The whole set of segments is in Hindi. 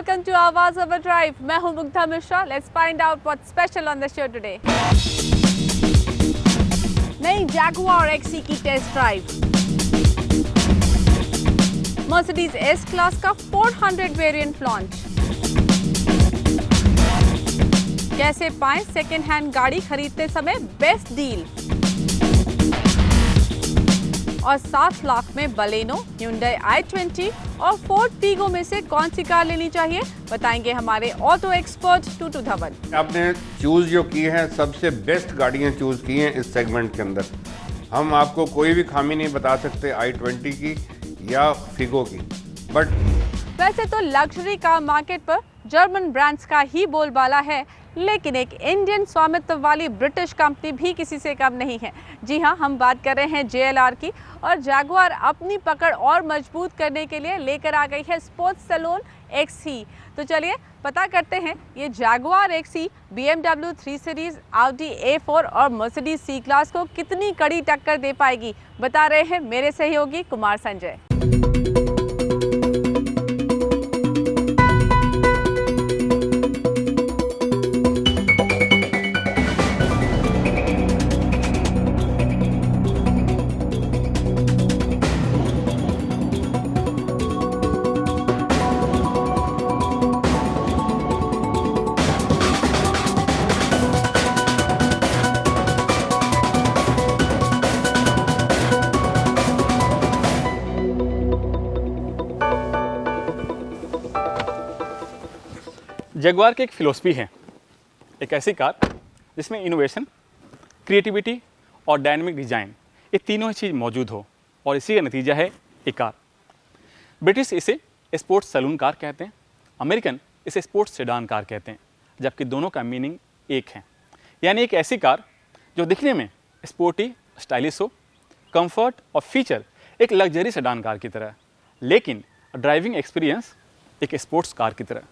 welcome to Awaaz of a Drive. मैं हूँ Mugdha Mishra. Let's find out what's special on the show today. नई Jaguar XE की test drive. Mercedes S class का 400 वेरिएंट लॉन्च. कैसे पाएं सेकेंड हैंड गाड़ी खरीदते समय बेस्ट डील. और 7 लाख में बलेनो, Hyundai i20 और Ford Figo में से कौन सी कार लेनी चाहिए, बताएंगे हमारे ऑटो एक्सपर्ट टूटू धवन. आपने चूज जो की है सबसे बेस्ट गाड़ियां चूज की हैं इस सेगमेंट के अंदर. हम आपको कोई भी खामी नहीं बता सकते i20 की या फिगो की, बट वैसे तो लग्जरी कार मार्केट पर जर्मन ब्रांड्स का ही बोलबाला है, लेकिन एक इंडियन स्वामित्व वाली ब्रिटिश कंपनी भी किसी से कम नहीं है. जी हां, हम बात कर रहे हैं JLR की. और जैगुआर अपनी पकड़ और मजबूत करने के लिए लेकर आ गई है स्पोर्ट्स सैलून XE. तो चलिए पता करते हैं ये Jaguar XE BMW 3 series, Audi A4 और Mercedes C क्लास को कितनी कड़ी टक्कर दे पाएगी, बता रहे हैं मेरे सहयोगी कुमार संजय. जगुआर की एक फिलॉसफी है, एक ऐसी कार जिसमें इनोवेशन, क्रिएटिविटी और डायनामिक डिज़ाइन, ये तीनों ही चीज़ मौजूद हो, और इसी का नतीजा है ये कार. ब्रिटिश इसे स्पोर्ट्स सैलून कार कहते हैं, अमेरिकन इसे स्पोर्ट्स सेडान कार कहते हैं, जबकि दोनों का मीनिंग एक है. यानी एक ऐसी कार जो दिखने में स्पोर्टी, स्टाइलिश हो, कंफर्ट और फीचर एक लग्जरी सेडान कार की तरह, लेकिन ड्राइविंग एक्सपीरियंस एक स्पोर्ट्स कार की तरह.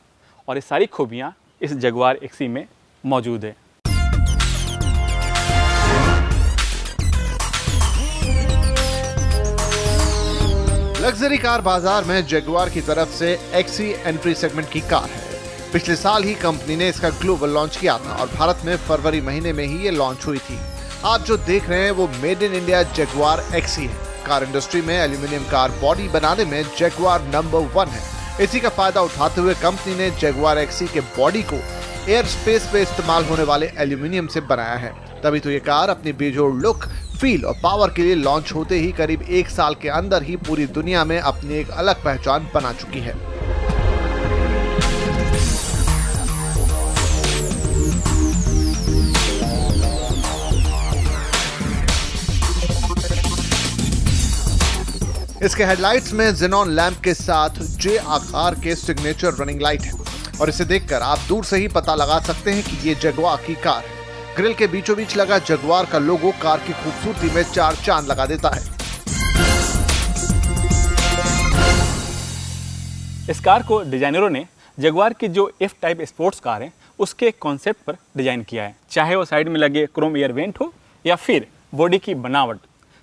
और ये सारी खूबियाँ इस जगुआर XE में मौजूद है. लग्जरी कार बाजार में जगुआर की तरफ से XE एंट्री सेगमेंट की कार है. पिछले साल ही कंपनी ने इसका ग्लोबल लॉन्च किया था और भारत में फरवरी महीने में ही ये लॉन्च हुई थी. आप जो देख रहे हैं वो made in India Jaguar XE है. कार इंडस्ट्री में एल्यूमिनियम कार बॉडी बनाने में जगुआर नंबर 1 है. इसी का फायदा उठाते हुए कंपनी ने जगुआर XE के बॉडी को एयर स्पेस पे इस्तेमाल होने वाले एल्यूमिनियम से बनाया है. तभी तो ये कार अपनी बेजोड़ लुक, फील और पावर के लिए लॉन्च होते ही करीब 1 साल के अंदर ही पूरी दुनिया में अपनी एक अलग पहचान बना चुकी है. इसके हेडलाइट्स में जेनॉन लैंप के साथ J आकार के सिग्नेचर रनिंग लाइट है, और इसे देखकर आप दूर से ही पता लगा सकते हैं कि ये जगुआर की कार है. ग्रिल के बीचों बीच लगा जगुआर का लोगो कार की खूबसूरती में 4 चांद लगा देता है. इस कार को डिजाइनरों ने जगुआर की जो F टाइप स्पोर्ट्स कार है उसके कॉन्सेप्ट पर डिजाइन किया है, चाहे वो साइड में लगे क्रोम एयर वेंट हो या फिर बॉडी की बनावट.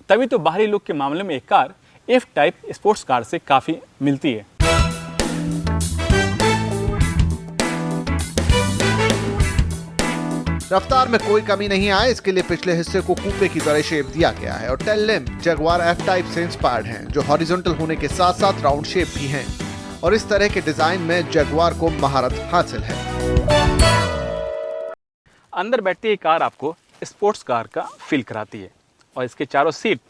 तभी तो बाहरी लुक के मामले में एक car F type sports car से काफी मिलती है. रफ्तार में कोई कमी नहीं आए, इसके लिए पिछले हिस्से को कूपे की तरह शेप दिया गया है और tail lamp Jaguar F type से इंस्पायर्ड हैं, जो हॉरिजॉन्टल होने के साथ साथ राउंड शेप भी हैं. और इस तरह के डिजाइन में जगुआर को महारत हासिल है. अंदर बैठती ये कार आपको स्पोर्ट्स कार का फील कराती है, और इसके चारों सीट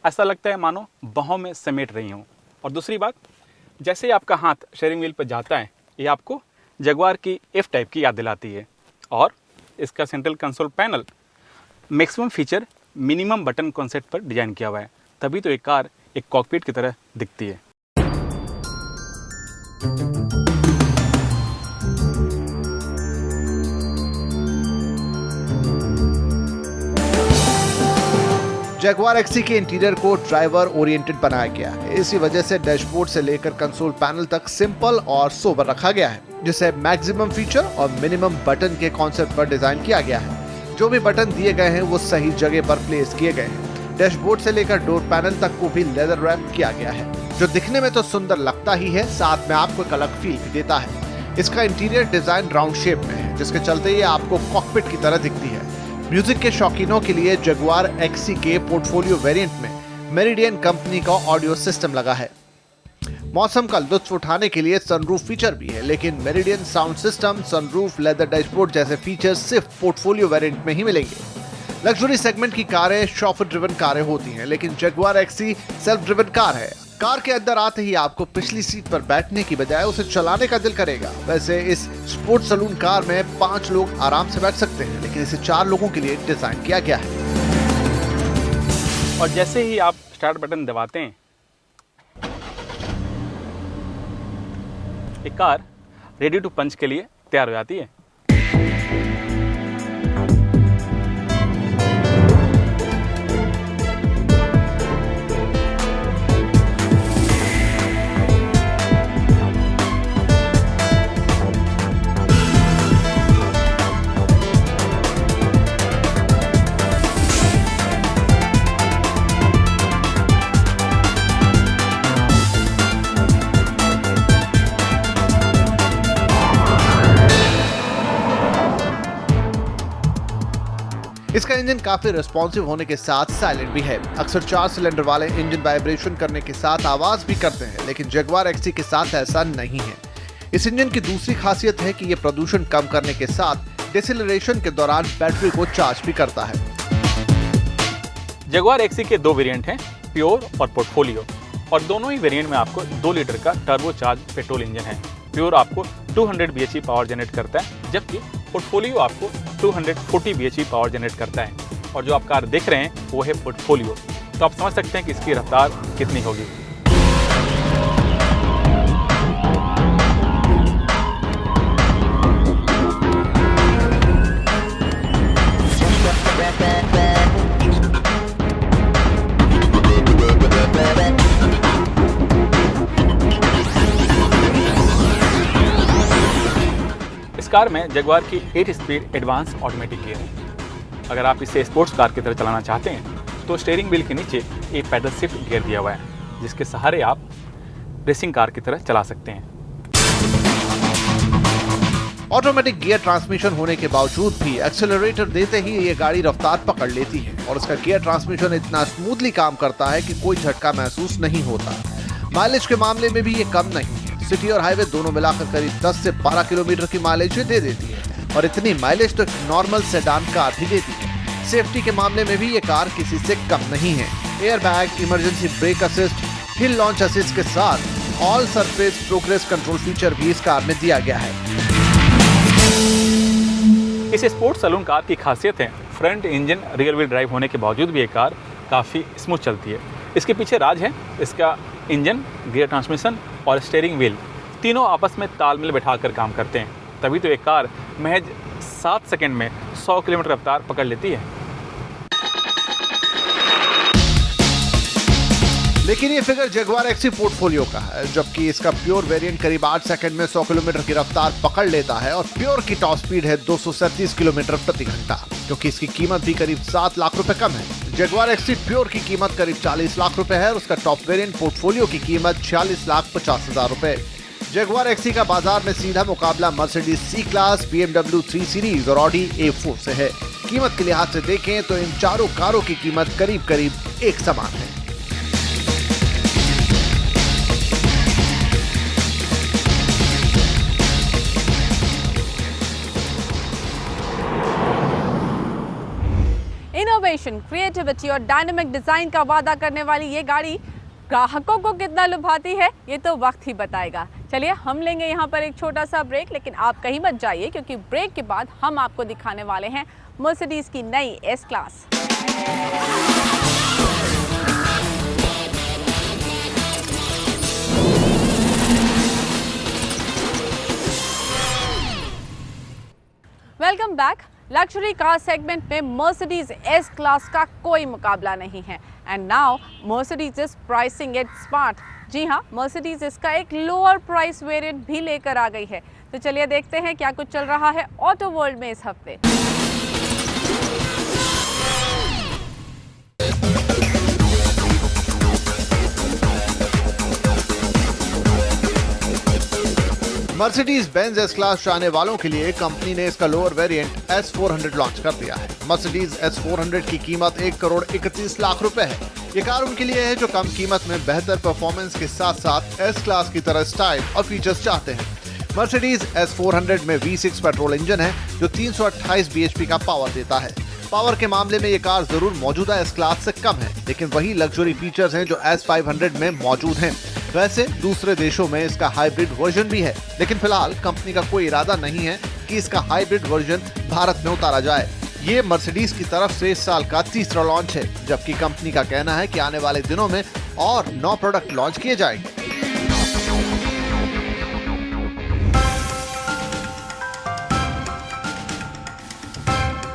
ऐसा लगता है मानो बाहों में समेट रही हूँ. और दूसरी बात, जैसे ही आपका हाथ शेयरिंग व्हील पर जाता है, ये आपको जगुआर की F टाइप की याद दिलाती है. और इसका central console panel maximum feature minimum button concept पर डिजाइन किया हुआ है, तभी तो एक कार एक कॉकपिट की तरह दिखती है. जगुआर XE के इंटीरियर को ड्राइवर ओरिएंटेड बनाया गया है. इसी वजह से डैशबोर्ड से लेकर कंसोल पैनल तक सिंपल और सोबर रखा गया है, जिसे मैक्सिमम फीचर और मिनिमम बटन के कॉन्सेप्ट पर डिजाइन किया गया है. जो भी बटन दिए गए हैं वो सही जगह पर प्लेस किए गए हैं. डैशबोर्ड से लेकर डोर पैनल तक को भी लेदर रैप किया गया है, जो दिखने में तो सुंदर लगता ही है, साथ में आपको एक अलग फील भी देता है. इसका इंटीरियर डिजाइन राउंड शेप में है, जिसके चलते ये आपको कॉकपिट की तरह दिखती है। म्यूजिक के शौकीनों के लिए जगुआर एक्सी के पोर्टफोलियो वेरिएंट में मेरिडियन कंपनी का ऑडियो सिस्टम लगा है। मौसम का लुत्फ उठाने के लिए सनरूफ फीचर भी है, लेकिन meridian sound system, sunroof, leather dashboard जैसे फीचर्स सिर्फ पोर्टफोलियो वेरिएंट में ही मिलेंगे। लग्जरी सेगमेंट की कारें शॉफर ड्रिवन कारें होती हैं, लेकिन Jaguar XE self driven car है। कार के अंदर आते ही आपको पिछली सीट पर बैठने की बजाय उसे चलाने का दिल करेगा। वैसे इस स्पोर्ट सलून कार में 5 लोग आराम से बैठ सकते हैं, लेकिन इसे 4 लोगों के लिए डिजाइन किया गया है। और जैसे ही आप स्टार्ट बटन दबाते हैं, एक कार रेडी टू पंच के लिए तैयार हो जाती है। इसका इंजन काफी रिस्पॉन्सिव होने के साथ साइलेंट भी है। अक्सर 4 सिलेंडर वाले इंजन वाइब्रेशन करने के साथ आवाज भी करते हैं, लेकिन जगुआर एक्सी के साथ ऐसा नहीं है। इस इंजन की दूसरी खासियत है कि यह प्रदूषण कम करने के साथ डिसेलरेशन के दौरान बैटरी को चार्ज भी करता है। जगुआर एक्सी के 2 वेरिएंट हैं, प्योर और पोर्टफोलियो, और दोनों ही वेरिएंट में आपको 2 लीटर का टर्बो चार्ज पेट्रोल इंजन है। प्योर आपको 200 bhp पावर जनरेट करता है, जबकि पोर्टफोलियो आपको 240 bhp पावर जनरेट करता है। और जो आप कार देख रहे हैं वो है पोर्टफोलियो, तो आप समझ सकते हैं कि इसकी रफ्तार कितनी होगी। इस कार में जगुआर की 8 स्पीड एडवांस ऑटोमेटिक गियर है। अगर आप इसे स्पोर्ट्स कार की तरह चलाना चाहते हैं तो स्टीयरिंग व्हील के नीचे एक पैडल शिफ्ट गियर दिया हुआ है, जिसके सहारे आप रेसिंग कार की तरह चला सकते हैं। ऑटोमेटिक गियर ट्रांसमिशन होने के बावजूद भी एक्सेलरेटर देते ही ये गाड़ी रफ्तार पकड़ लेती है, और इसका गियर ट्रांसमिशन इतना स्मूथली काम करता है कि कोई झटका महसूस नहीं होता। माइलेज के मामले में भी ये कम नहीं है। सिटी और हाईवे दोनों मिलाकर करीब 10 से 12 किलोमीटर की माइलेज दे देती है, और इतनी माइलेज तो नॉर्मल सेडान कार भी देती है। सेफ्टी के मामले में भी ये कार किसी से कम नहीं है। Air bag, emergency brake assist, हिल लॉन्च असिस्ट के साथ all surface progress control feature भी इस कार में दिया गया है। इस स्पोर्ट्स सलून कार की खासियत है front engine rear wheel drive होने के बावजूद भी ये कार काफ़ी स्मूथ चलती है। इसके पीछे राज है इसका इंजन, गियर ट्रांसमिशन और स्टीयरिंग व्हील, तीनों आपस में तालमेल बैठाकर काम करते हैं, तभी तो एक कार महज 7 सेकंड में 100 किलोमीटर रफ्तार पकड़ लेती है। लेकिन ये फिगर जगुआर एक्सी पोर्टफोलियो का है, जबकि इसका प्योर वेरिएंट करीब 8 सेकंड में 100 किलोमीटर की रफ्तार पकड़ लेता है, और प्योर की टॉप स्पीड है 237 किलोमीटर प्रति घंटा, क्योंकि इसकी कीमत भी करीब 7 लाख रुपए कम है। जगुआर एक्सी प्योर की कीमत करीब 40 लाख रुपए है, और उसका टॉप वेरिएंट पोर्टफोलियो की कीमत 46,50,000 रुपए। जगुआर एक्सी का बाजार में सीधा मुकाबला Mercedes C class, BMW 3 series और ऑडी A4 से है। कीमत के लिहाज से देखें तो इन चारों कारों की कीमत करीब करीब एक समान है। इनोवेशन, क्रिएटिविटी और डायनामिक डिजाइन का वादा करने वाली ये गाड़ी ग्राहकों को कितना लुभाती है ये तो वक्त ही बताएगा। चलिए हम लेंगे यहाँ पर एक छोटा सा ब्रेक, लेकिन आप कहीं मत जाइए, क्योंकि ब्रेक के बाद हम आपको दिखाने वाले हैं मर्सिडीज की नई S class. Welcome back. Luxury car segment में मर्सिडीज एस क्लास का कोई मुकाबला नहीं है, and now Mercedes is pricing it smart. जी हाँ, मर्सिडीज इसका एक लोअर प्राइस वेरिएंट भी लेकर आ गई है। तो चलिए देखते हैं क्या कुछ चल रहा है ऑटो वर्ल्ड में इस हफ्ते। मर्सिडीज बेंज एस क्लास चाहने वालों के लिए कंपनी ने इसका लोअर वेरिएंट S400 लॉन्च कर दिया है। मर्सिडीज S400 की कीमत 1,31,00,000 रुपए है। ये कार उनके लिए है जो कम कीमत में बेहतर परफॉर्मेंस के साथ साथ एस क्लास की तरह स्टाइल और फीचर्स चाहते हैं। मर्सिडीज S400 में V6 पेट्रोल इंजन है जो 328 bhp का पावर देता है। पावर के मामले में ये कार जरूर मौजूदा एस क्लास से कम है, लेकिन वही लग्जरी फीचर्स हैं जो S500 में मौजूद हैं। वैसे दूसरे देशों में इसका हाइब्रिड वर्जन भी है, लेकिन फिलहाल कंपनी का कोई इरादा नहीं है कि इसका हाइब्रिड वर्जन भारत में उतारा जाए। ये मर्सिडीज की तरफ से इस साल का तीसरा लॉन्च है, जबकि कंपनी का कहना है कि आने वाले दिनों में और 9 प्रोडक्ट लॉन्च किए जाएंगे।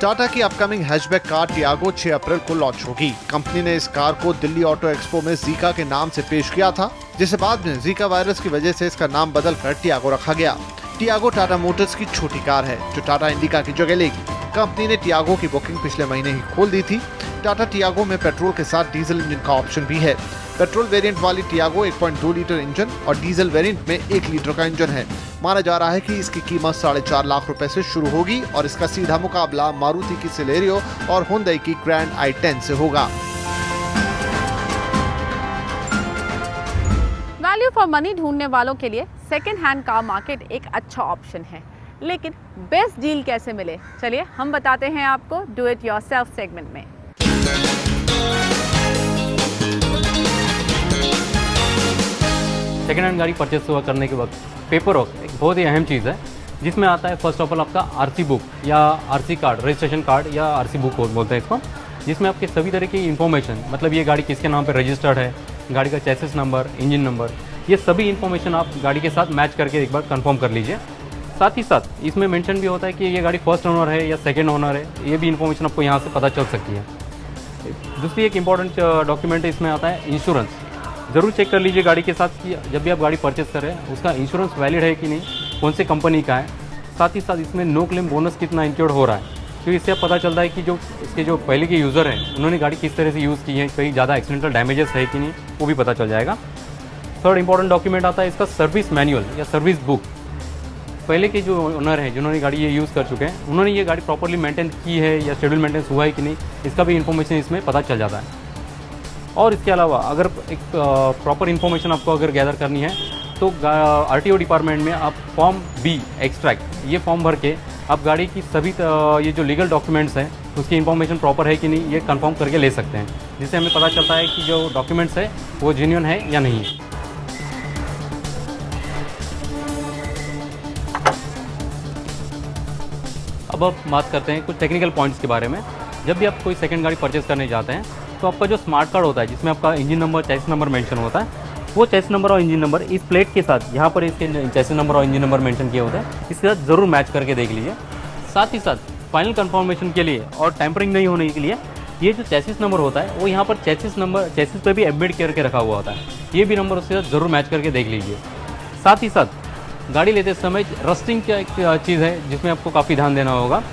टाटा की अपकमिंग हैचबैक कार टियागो 6 अप्रैल को लॉन्च होगी। कंपनी ने इस कार को दिल्ली ऑटो एक्सपो में जीका के नाम से पेश किया था, जिसे बाद में जीका वायरस की वजह से इसका नाम बदलकर टियागो रखा गया। टियागो टाटा मोटर्स की छोटी कार है जो टाटा इंडिका की जगह लेगी। कंपनी ने टियागो की बुकिंग पिछले महीने ही खोल दी थी। टाटा टियागो में पेट्रोल के साथ डीजल इंजन का ऑप्शन भी है। पेट्रोल वेरिएंट वाली टियागो 1.2 लीटर इंजन और डीजल वेरिएंट में 1 लीटर का इंजन है। माना जा रहा है कि इसकी कीमत 4.5 लाख रुपए से शुरू होगी और इसका सीधा मुकाबला मारुति की सिलेरियो और हुंडई की ग्रैंड i10 से होगा। वैल्यू फॉर मनी ढूंढने वालों के लिए सेकेंड हैंड कार मार्केट एक अच्छा ऑप्शन है, लेकिन बेस्ट डील कैसे मिले, चलिए हम बताते हैं आपको डू इट योरसेल्फ सेगमेंट में। सेकेंड हैंड गाड़ी परचेस करने के वक्त पेपर वर्क एक बहुत ही अहम चीज़ है, जिसमें आता है फर्स्ट ऑफ ऑल आपका आरसी बुक या आरसी कार्ड, रजिस्ट्रेशन कार्ड या आरसी बुक बोलते हैं इसको, जिसमें आपके सभी तरह की इन्फॉर्मेशन, मतलब ये गाड़ी किसके नाम पर रजिस्टर्ड है, गाड़ी का चेसिस नंबर, इंजन नंबर, ये सभी इन्फॉर्मेशन आप गाड़ी के साथ मैच करके एक बार कंफर्म कर लीजिए। साथ ही साथ इसमें मेंशन भी होता है कि ये गाड़ी फर्स्ट ओनर है या सेकेंड ओनर है, ये भी इन्फॉर्मेशन आपको यहाँ से पता चल सकती है। दूसरी एक इम्पॉर्टेंट डॉक्यूमेंट इसमें आता है इंश्योरेंस। ज़रूर चेक कर लीजिए गाड़ी के साथ कि जब भी आप गाड़ी परचेस करें उसका इंश्योरेंस वैलिड है कि नहीं, कौन से कंपनी का है। साथ ही साथ इसमें नो क्लेम बोनस कितना इंक्लूड हो रहा है, तो इससे पता चलता है कि जो इसके जो पहले के यूज़र हैं उन्होंने गाड़ी किस तरह से यूज़ की है, कहीं ज़्यादा एक्सीडेंटल डैमेजेस है कि नहीं, वो भी पता चल जाएगा। थर्ड इंपॉर्टेंट डॉक्यूमेंट आता है इसका सर्विस मैनुअल या सर्विस बुक। पहले के जो ओनर हैं जिन्होंने गाड़ी ये यूज़ कर चुके हैं, उन्होंने ये गाड़ी प्रॉपर्ली मेंटेन की है या शेड्यूल मेंटेनेंस हुआ है कि नहीं, इसका भी इन्फॉर्मेशन इसमें पता चल जाता है। और इसके अलावा अगर एक प्रॉपर इन्फॉर्मेशन आपको अगर गैदर करनी है तो आरटीओ डिपार्टमेंट में आप फॉर्म बी एक्सट्रैक्ट ये फॉर्म भर के आप गाड़ी की सभी ये जो लीगल डॉक्यूमेंट्स हैं उसकी इन्फॉर्मेशन प्रॉपर है कि नहीं, ये कंफर्म करके ले सकते हैं, जिससे हमें पता चलता है कि जो डॉक्यूमेंट्स है वो जेन्युइन है या नहीं है। अब आप बात करते हैं कुछ टेक्निकल पॉइंट्स के बारे में। जब भी आप कोई सेकंड गाड़ी परचेस करने जाते हैं तो आपका जो स्मार्ट कार्ड होता है जिसमें आपका engine number, chassis number mention होता है, वो चेसिस नंबर और इंजन नंबर इस प्लेट के साथ यहाँ पर इसके चेसिस नंबर और इंजन नंबर मेंशन किए होते हैं, इसके साथ ज़रूर मैच करके देख लीजिए। साथ ही साथ फाइनल कंफर्मेशन के लिए और टैंपरिंग नहीं होने के लिए ये जो चेसिस नंबर होता है वो यहाँ पर चेसिस पे भी एम्बेड करके रखा हुआ होता है, ये भी नंबर उसके साथ ज़रूर मैच करके देख लीजिए। साथ ही साथ गाड़ी लेते समय रस्टिंग क्या एक चीज़ है जिसमें आपको काफ़ी ध्यान देना होगा।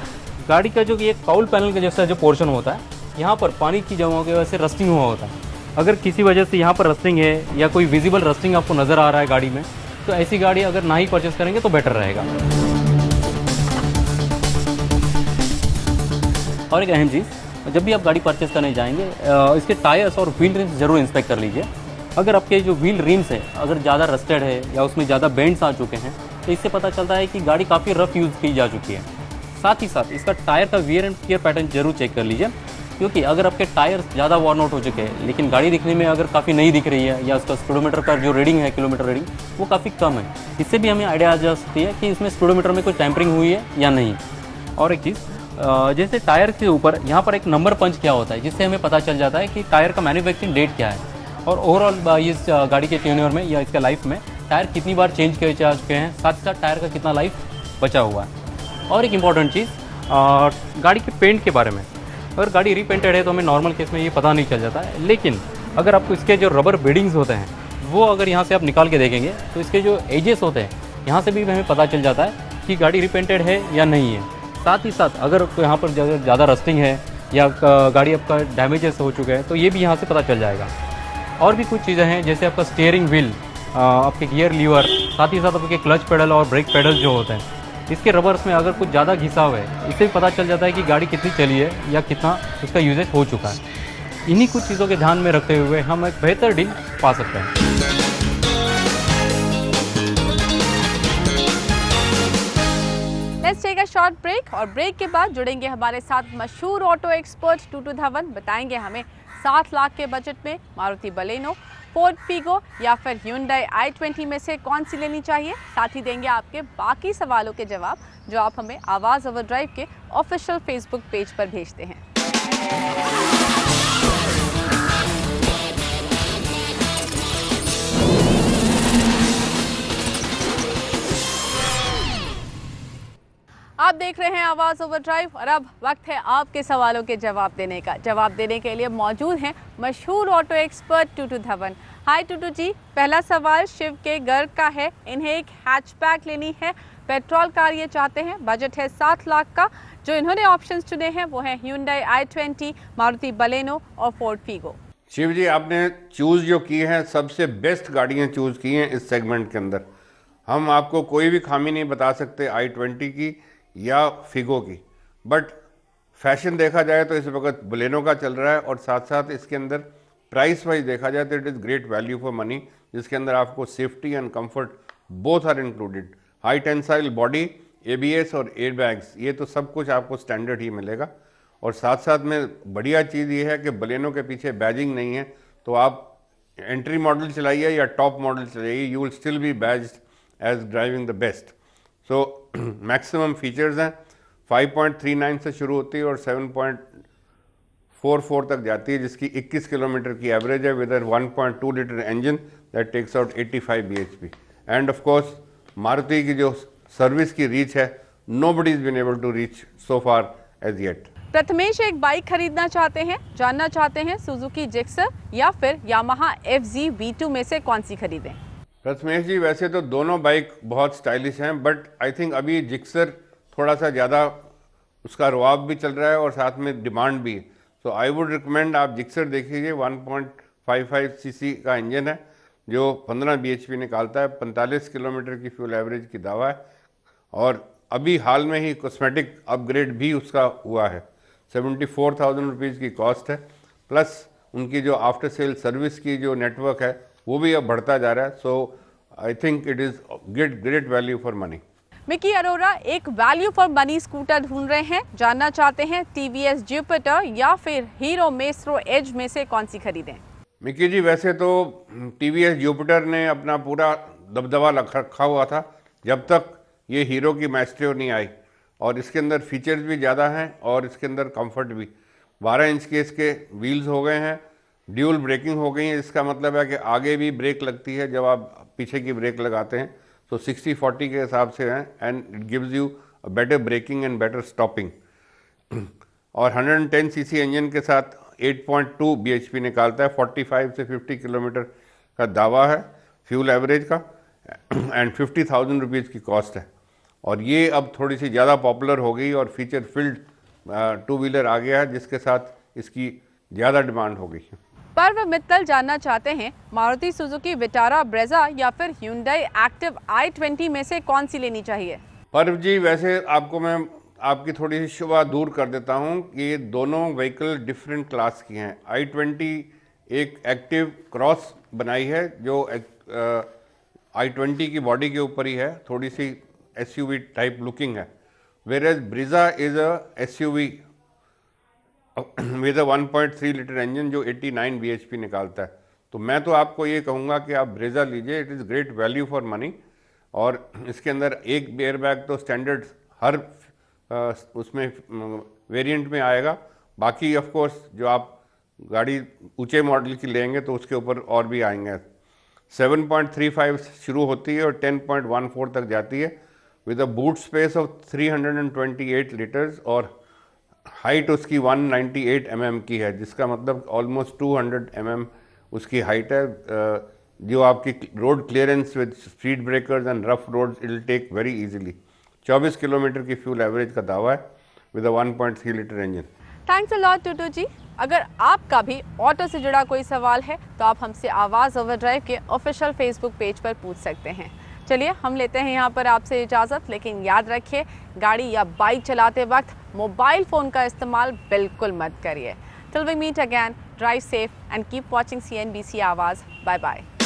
गाड़ी का जो ये काउल पैनल का जैसा जो पोर्शन होता है, यहाँ पर पानी की जमाव की वजह से रस्टिंग हुआ होता है। अगर किसी वजह से यहाँ पर रस्टिंग है या कोई विजिबल रस्टिंग आपको नज़र आ रहा है गाड़ी में, तो ऐसी गाड़ी अगर ना ही परचेस करेंगे तो बेटर रहेगा। और एक अहम चीज़, जब भी आप गाड़ी परचेस करने जाएंगे इसके टायर्स और व्हील रिम्स ज़रूर इंस्पेक्ट कर लीजिए। अगर आपके जो व्हील रिम्स है अगर ज़्यादा रस्टेड है या उसमें ज़्यादा बेंड्स आ चुके हैं तो इससे पता चलता है कि गाड़ी काफ़ी रफ यूज़ की जा चुकी है। साथ ही साथ इसका टायर का वियर एंड टियर पैटर्न जरूर चेक कर लीजिए, क्योंकि अगर आपके टायर ज़्यादा वॉर्न आउट हो चुके हैं लेकिन गाड़ी दिखने में अगर काफ़ी नई दिख रही है या उसका स्पीडोमीटर पर जो रीडिंग है, किलोमीटर रीडिंग, वो काफ़ी कम है, इससे भी हमें आइडिया आ जा सकती है कि इसमें स्पीडोमीटर में कोई टैंपरिंग हुई है या नहीं। और एक चीज़, जैसे टायर के ऊपर यहाँ पर एक नंबर पंच किया होता है, जिससे हमें पता चल जाता है कि टायर का मैन्युफैक्चरिंग डेट क्या है और ओवरऑल इस गाड़ी के टेन्योर में या इसका लाइफ में टायर कितनी बार चेंज किए जा चुके हैं, साथ ही साथ टायर का कितना लाइफ बचा हुआ है। और एक इम्पॉर्टेंट चीज़, गाड़ी के पेंट के बारे में, अगर गाड़ी रीपेंटेड है तो हमें नॉर्मल केस में ये पता नहीं चल जाता है, लेकिन अगर आपको इसके जो रबर बेडिंग्स होते हैं वो अगर यहाँ से आप निकाल के देखेंगे तो इसके जो एजेस होते हैं यहाँ से भी हमें पता चल जाता है कि गाड़ी रीपेंटेड है या नहीं है। साथ ही साथ अगर यहाँ पर ज़्यादा रस्टिंग है या गाड़ी आपका डैमेजेस हो चुके हैं तो ये भी यहाँ से पता चल जाएगा। और भी कुछ चीज़ें हैं, जैसे आपका स्टीयरिंग व्हील आपके गियर लीवर, साथ ही साथ आपके क्लच पेडल और ब्रेक पेडल जो होते हैं, इसके रबर्स में अगर कुछ ज़्यादा घिसाव है, इससे भी पता चल जाता है कि गाड़ी कितनी चली है या कितना उसका यूजेज हो चुका है। इन्हीं कुछ चीज़ों के ध्यान में रखते हुए हम एक बेहतर डील पा सकते हैं। Let's take a short break और ब्रेक के बाद जुड़ेंगे हमारे साथ मशहूर ऑटो एक्सपर्ट टूटू धवन। बताएंगे हमें 7 लाख के बजट में मारुति बलेनो, फोर्ड फीगो या फिर Hyundai i20 में से कौन सी लेनी चाहिए। साथ ही देंगे आपके बाकी सवालों के जवाब जो आप हमें आवाज़ ओवरड्राइव के ऑफिशियल फेसबुक पेज पर भेजते हैं। आप देख रहे हैं आवाज़ ओवरड्राइव और अब वक्त है आपके सवालों के जवाब देने का। जवाब देने के लिए मौजूद हैं मशहूर ऑटो एक्सपर्ट टूटू धवन। हाय टूटू जी, पहला सवाल शिव के गर्ग का है। इन्हें एक हैचबैक लेनी है, पेट्रोल कार ये चाहते हैं, बजट है 7 लाख का। जो इन्होंने ऑप्शंस चुने हैं वो हैं Hyundai i20, मारुति बलेनो और फोर्ड फीगो। शिव जी, आपने चूज़ जो की हैं सबसे बेस्ट गाड़ियाँ चूज़ की हैं इस सेगमेंट के अंदर। हम आपको कोई भी खामी नहीं बता सकते i20 की या फिगो की, बट फैशन देखा जाए तो इस वक्त बलेनो का चल रहा है और साथ साथ इसके अंदर प्राइस वाइज देखा जाए तो it is great value for money, जिसके अंदर आपको safety and comfort both are included. High tensile body, ABS और एयर बैग्स, ये तो सब कुछ आपको स्टैंडर्ड ही मिलेगा। और साथ साथ में बढ़िया चीज़ ये है कि बलेनो के पीछे बैजिंग नहीं है, तो आप एंट्री मॉडल चलाइए या टॉप मॉडल चलाइए, you will still be badged as driving the best. So maximum features हैं, 5.39 से शुरू होती है और 7.44 तक जाती है, जिसकी 21 किलोमीटर की एवरेज है with 1.2 litre engine that takes out 85 bhp। And of course Maruti की जो सर्विस की रीच है, nobody is been able to reach so far as yet. Prathamesh एक बाइक खरीदना चाहते हैं, जानना चाहते हैं सुजुकी जिक्सर या फिर यामाहा FZ V2 में से कौन सी खरीदें। प्रथमेश जी, वैसे तो दोनों बाइक बहुत स्टाइलिश हैं, बट आई थिंक अभी जिक्सर थोड़ा सा ज़्यादा उसका रवाब भी चल रहा है और साथ में डिमांड भी है। सो आई वुड रिकमेंड आप जिक्सर देखिए। 1.55 cc का इंजन है जो 15 bhp निकालता है, 45 किलोमीटर की फ्यूल एवरेज की दावा है और अभी हाल में ही कॉस्मेटिक अपग्रेड भी उसका हुआ है। 74,000 रुपीज़ की कॉस्ट है, प्लस उनकी जो आफ्टर सेल सर्विस की जो नेटवर्क है वो भी अब बढ़ता जा रहा है। So I think it is great value for money. Mickey Arora एक वैल्यू फॉर मनी स्कूटर ढूंढ रहे हैं, जानना चाहते हैं TVS जुपिटर या फिर हीरो मेस्ट्रो एज में से कौन सी खरीदें। मिकी जी, वैसे तो TVS जुपिटर ने अपना पूरा दबदबा रखा हुआ था जब तक ये हीरो की मैस्ट्रो नहीं आई, और इसके अंदर फीचर्स भी ज़्यादा हैं और इसके अंदर कंफर्ट भी। 12 इंच के इसके व्हील्स हो गए हैं, ड्यूल ब्रेकिंग हो गई है, इसका मतलब है कि आगे भी ब्रेक लगती है जब आप पीछे की ब्रेक लगाते हैं, तो 60-40 के हिसाब से हैं and it gives you better braking and better stopping. और 110 cc इंजन के साथ 8.2 bhp निकालता है, 45 से 50 किलोमीटर का दावा है फ्यूल एवरेज का एंड 50,000 रुपीज़ की कॉस्ट है। और ये अब थोड़ी सी ज़्यादा पॉपुलर हो गई और फीचर फिल्ड 2 व्हीलर आ गया है, जिसके साथ इसकी ज़्यादा डिमांड हो गई है। पर्व मित्तल जानना चाहते हैं मारुति सुजुकी विटारा ब्रेजा या फिर Hyundai एक्टिव i20 में से कौन सी लेनी चाहिए। पर्व जी, वैसे आपको मैं आपकी थोड़ी सी शुबा दूर कर देता हूं कि ये दोनों व्हीकल डिफरेंट क्लास की हैं। i20 एक एक्टिव क्रॉस बनाई है जो i20 की बॉडी के ऊपर ही है, थोड़ी सी SUV टाइप लुकिंग है, where Brezza is a SUV with 1.3 litre engine जो 89 bhp निकालता है। तो मैं तो आपको ये कहूँगा कि आप ब्रेजा लीजिए, it is great value for money. और इसके अंदर एक एयर बैग तो स्टैंडर्ड हर उसमें वेरिएंट में आएगा, बाकी ऑफ कोर्स जो आप गाड़ी ऊंचे मॉडल की लेंगे तो उसके ऊपर और भी आएंगे। 7.35 शुरू होती है और 10.14 तक जाती है with a boot space of 328 litres और हाइट उसकी 198 mm की है, जिसका मतलब ऑलमोस्ट 200 mm उसकी हाइट है, जो आपकी road clearance with speed breakers and rough roads it will take very easily. 24 kilometre की फ्यूल एवरेज का दावा है with a 1.3 litre engine. Thanks a lot Tutu जी। अगर आपका भी ऑटो से जुड़ा कोई सवाल है तो आप हमसे आवाज़ ओवरड्राइव के ऑफिशियल फेसबुक पेज पर पूछ सकते हैं। चलिए हम लेते हैं यहाँ पर आपसे इजाज़त, लेकिन याद रखिए गाड़ी या बाइक चलाते वक्त मोबाइल फ़ोन का इस्तेमाल बिल्कुल मत करिए। Till we meet again, drive safe and keep watching CNBC Awaaz. Bye bye.